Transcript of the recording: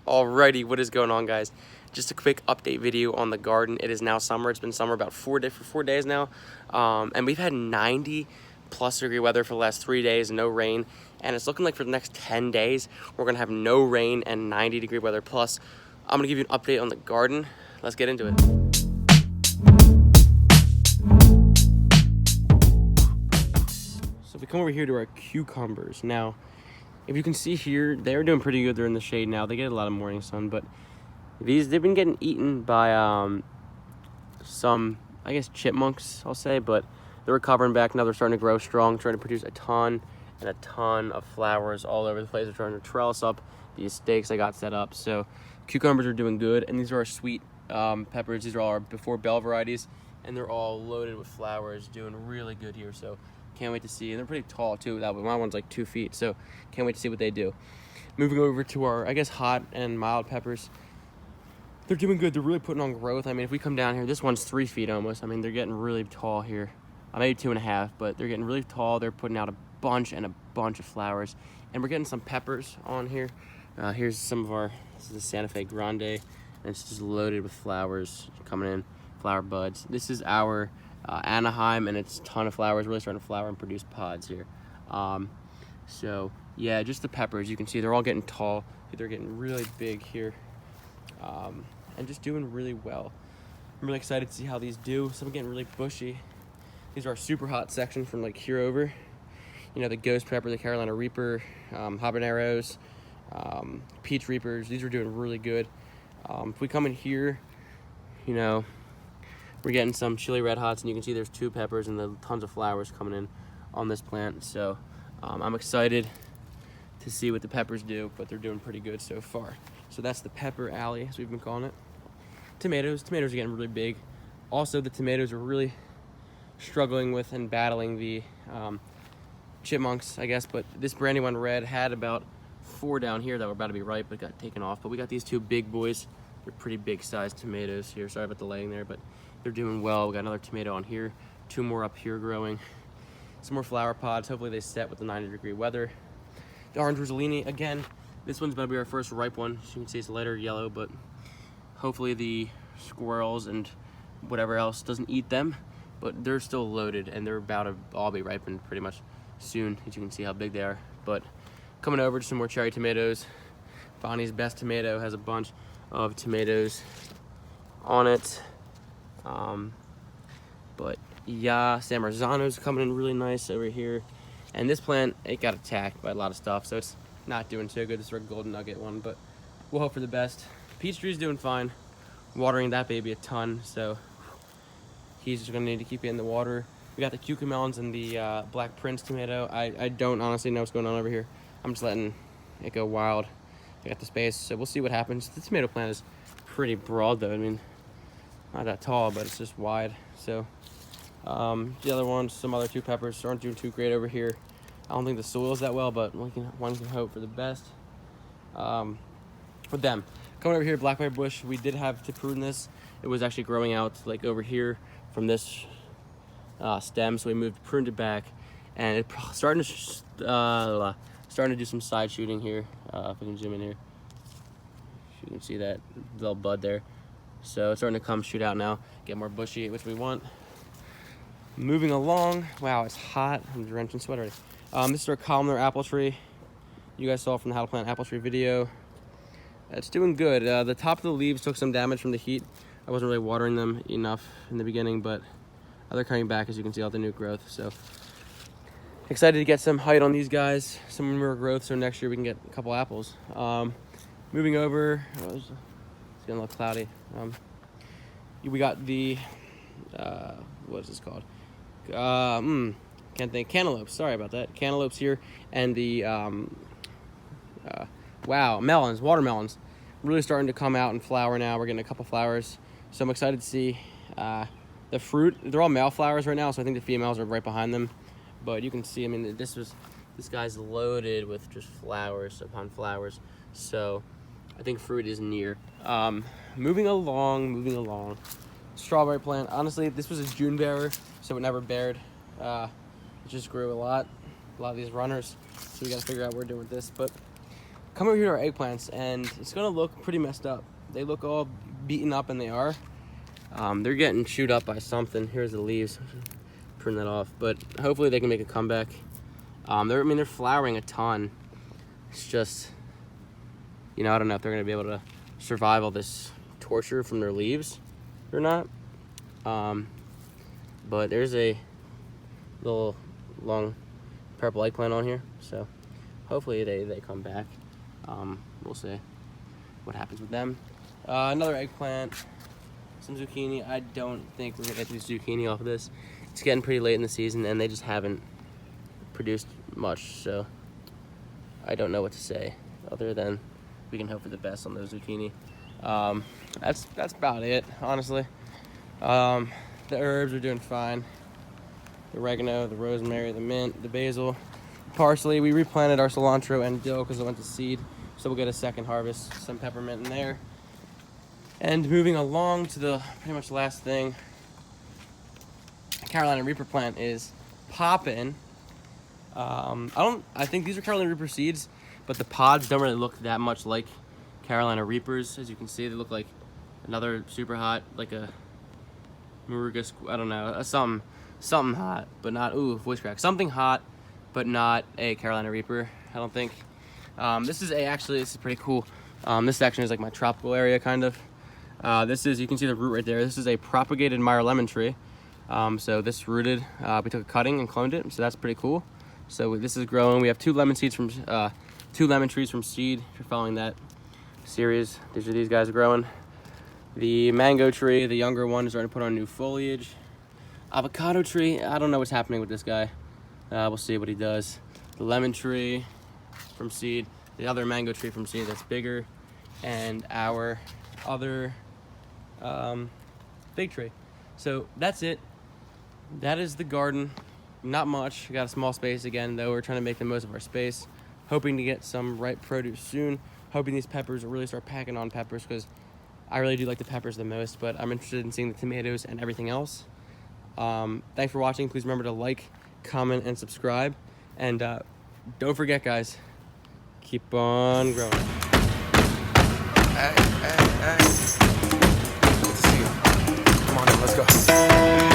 Alrighty, what is going on, guys? Just a quick update video on the garden. It is now summer. It's been summer about 4 days now, and we've had 90+ degree weather for the last 3 days, no rain, and it's looking like for the next 10 days we're gonna have no rain and 90-degree weather plus. I'm gonna give you an update on the garden. Let's get into it. So we come over here to our cucumbers now. If you can see here, they're doing pretty good. They're in the shade now. They get a lot of morning sun, but they've been getting eaten by some, I guess, chipmunks, I'll say, but they're recovering back now. They're starting to grow strong, trying to produce a ton of flowers all over the place. They're trying to trellis up these stakes I got set up. So cucumbers are doing good, and these are our sweet peppers. These are all our before bell varieties, and they're all loaded with flowers, doing really good here. So can't wait to see, and they're pretty tall too. That one, my one's like 2 feet, so can't wait to see what they do. Moving over to our, I guess, hot and mild peppers. They're doing good. They're really putting on growth. I mean, if we come down here, this one's 3 feet almost. I mean, they're getting really tall here. Maybe 2.5, but they're getting really tall. They're putting out a bunch of flowers, and we're getting some peppers on here. Here's some of our. This is the Santa Fe Grande, and it's just loaded with flowers coming in, flower buds. This is our Anaheim, and it's a ton of flowers, really starting to flower and produce pods here. So yeah, just the peppers, you can see they're all getting tall. They're getting really big here, and just doing really well. I'm really excited to see how these do. Some are getting really bushy. These are our super hot section from like here over. You know, the Ghost Pepper, the Carolina Reaper, habaneros, peach reapers. These are doing really good. If we come in here, you know, we're getting some chili red hots, and you can see there's 2 peppers and the tons of flowers coming in on this plant. So I'm excited to see what the peppers do, but they're doing pretty good so far. So that's the pepper alley, as we've been calling it. Tomatoes are getting really big. Also, the tomatoes are really struggling with and battling the chipmunks, I guess, but this Brandywine Red had about 4 down here that were about to be ripe but got taken off. But we got these 2 big boys. They're pretty big sized tomatoes here. Sorry about the lighting there, but they're doing well. We got another tomato on here, 2 more up here growing. Some more flower pods. Hopefully they set with the 90-degree weather. The orange Rossellini, again, this one's about to be our first ripe one. As you can see, it's lighter yellow, but hopefully the squirrels and whatever else doesn't eat them. But they're still loaded, and they're about to all be ripened pretty much soon, as you can see how big they are. But coming over to some more cherry tomatoes. Bonnie's Best Tomato has a bunch of tomatoes on it. But yeah, San Marzano's coming in really nice over here. And this plant, it got attacked by a lot of stuff, so it's not doing so good. This is our Golden Nugget one, but we'll hope for the best. Peach tree's doing fine. Watering that baby a ton, so he's just gonna need to keep getting the water. We got the Melons and the Black Prince tomato. I don't honestly know what's going on over here. I'm just letting it go wild. I got the space, so we'll see what happens. The tomato plant is pretty broad though. I mean, not that tall, but it's just wide. So the other ones, some other 2 peppers aren't doing too great over here. I don't think the soil's that well, but one can hope for the best with them. Coming over here, Blackberry Bush, we did have to prune this. It was actually growing out like over here from this stem, so we pruned it back, and it's starting to do some side shooting here. If I can zoom in here, you can see that little bud there. So it's starting to come shoot out now, get more bushy, which we want. Moving along, wow, it's hot. I'm drenched in sweat already. This is our columnar apple tree. You guys saw from the how to plant apple tree video. It's doing good. The top of the leaves took some damage from the heat. I wasn't really watering them enough in the beginning, but they're coming back, as you can see, all the new growth. So excited to get some height on these guys, some more growth, so next year we can get a couple apples. Moving over, it's getting a little cloudy. We got the what is this called? Can't think. Cantaloupes. Sorry about that. Cantaloupes here, and the wow, melons, watermelons, really starting to come out and flower now. We're getting a couple flowers, so I'm excited to see the fruit. They're all male flowers right now, so I think the females are right behind them. But you can see, I mean, this guy's loaded with just flowers upon flowers. So I think fruit is near. Moving along. Strawberry plant. Honestly, this was a June bearer, so it never bared. It just grew a lot of these runners. So we got to figure out what we're doing with this. But come over here to our eggplants, and it's gonna look pretty messed up. They look all beaten up, and they are. They're getting chewed up by something. Here's the leaves. Prune that off, but hopefully they can make a comeback. They're flowering a ton. It's just, I don't know if they're gonna be able to survive all this torture from their leaves or not. But there's a little long purple eggplant on here, so hopefully they come back. We'll see what happens with them. Another eggplant, some zucchini. I don't think we're gonna get these zucchini off of this. It's getting pretty late in the season, and they just haven't produced much, so I don't know what to say other than we can hope for the best on those zucchini. That's about it, honestly. The herbs are doing fine. The oregano, the rosemary, the mint, the basil, parsley. We replanted our cilantro and dill because it went to seed, so we'll get a second harvest. Some peppermint in there. And moving along to the pretty much last thing, Carolina Reaper plant is popping. I think these are Carolina Reaper seeds, but the pods don't really look that much like Carolina Reapers. As you can see, they look like another super hot, like a Maruga, I don't know, something hot, but not, voice crack. Something hot, but not a Carolina Reaper, I don't think. This is pretty cool. This section is like my tropical area, kind of. You can see the root right there. This is a propagated Meyer lemon tree. So this rooted, we took a cutting and cloned it, so that's pretty cool. So this is growing. We have two lemon trees from seed. If you're following that series, these guys growing. The mango tree, the younger one, is starting to put on new foliage. Avocado tree, I don't know what's happening with this guy. We'll see what he does. The lemon tree from seed, the other mango tree from seed that's bigger, and our other fig tree. So that's it. That is the garden. Not much. We got a small space again, though. We're trying to make the most of our space. Hoping to get some ripe produce soon. Hoping these peppers will really start packing on peppers, because I really do like the peppers the most, but I'm interested in seeing the tomatoes and everything else. Thanks for watching. Please remember to like, comment, and subscribe. And don't forget, guys, keep on growing. Hey. Good to see you. Come on in, let's go.